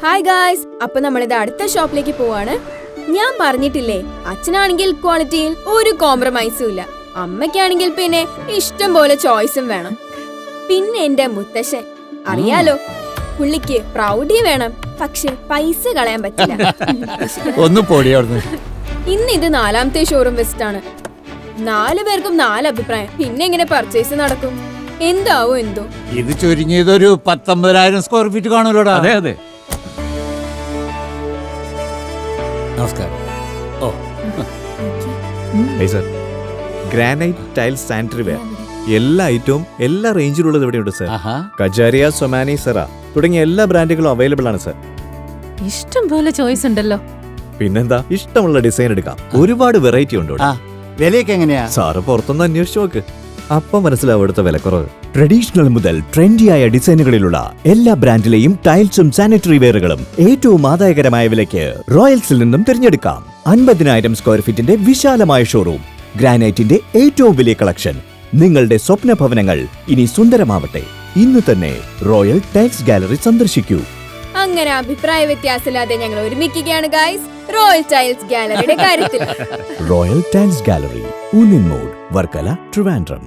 Hi guys, അപ്പൊ നമ്മളിത് അടുത്ത ഷോപ്പിലേക്ക് പോവാണ്. ഞാൻ പറഞ്ഞിട്ടില്ലേ, അച്ഛനാണെങ്കിൽ ക്വാളിറ്റിയിൽ ഒരു കോംപ്രമൈസും ഇല്ല. അമ്മയ്ക്കാണെങ്കിൽ പിന്നെ ഇഷ്ടം പോലെ ചോയ്സും വേണം. പിന്നെ എന്റെ മുത്തശ്ശൻ അറിയാലോ, പുള്ളിക്ക് പ്രൗഢി വേണം, പക്ഷെ പൈസ കളയാൻ പറ്റില്ല. ഇന്ന് ഇത് 4ാമത്തെ ഷോറൂം വിസിറ്റ് ആണ്. 4 പേർക്കും 4 അഭിപ്രായം. പിന്നെ എങ്ങനെ പർച്ചേസ് നടക്കും? എന്താവോ എന്തോ. ഇത് ചുരുങ്ങിയതൊരു 19,000 സ്ക്വയർ ഫീറ്റ് കാണുമല്ലോടാ. അതെ അതെ. നമസ്കാരം. ഓ sir, granite tiles sanitary ware എല്ലാ ഐറ്റവും എല്ലാ റേഞ്ചിലുള്ളത് ഇവിടെയുണ്ട് സർ. കജാരിയ, സൊമാനി, സെറ തുടങ്ങിയ എല്ലാ ബ്രാൻഡുകളും അവൈലബിൾ ആണ് സർ. ഇഷ്ടം പോലെ ചോയ്സ് ഉണ്ടല്ലോ. പിന്നെന്താ, ഇഷ്ടമുള്ള ഡിസൈൻ എടുക്കാം. ഒരുപാട് വെറൈറ്റി ഉണ്ട്. വിലയൊക്കെ എങ്ങനെയാ? സാറ് പുറത്തൊന്ന് അന്വേഷിച്ചു നോക്ക്, അപ്പം മനസ്സിലാവും ഇവിടുത്തെ വിലക്കുറവ്. ട്രഡീഷണൽ മുതൽ ട്രെൻഡിയായ ഡിസൈനുകളിലുള്ള എല്ലാ ബ്രാൻഡിലെയും ടൈൽസും സാനിറ്ററി വെയറുകളും ഏറ്റവും ആദായകരമായ വിലയ്ക്ക് റോയൽസിൽ നിന്നും തിരഞ്ഞെടുക്കാം. 50,000 സ്ക്വയർ ഫീറ്റിന്റെ വിശാലമായ ഷോറൂം, ഗ്രാനൈറ്റിന്റെ ഏറ്റവും വലിയ കളക്ഷൻ. നിങ്ങളുടെ സ്വപ്ന ഭവനങ്ങൾ ഇനി സുന്ദരമാവട്ടെ. ഇന്ന് തന്നെ റോയൽ ടൈൽസ് ഗാലറി സന്ദർശിക്കൂ. അങ്ങനെ അഭിപ്രായ വ്യത്യാസമില്ലാതെ ഞങ്ങൾ ഒരുമിക്കുകയാണ് ഗായ്സ് റോയൽ ടൈൽസ് ഗാലറിയുടെ കാര്യത്തിൽ. Royal tiles gallery, Oonninmoodu, Varkala, Trivandrum.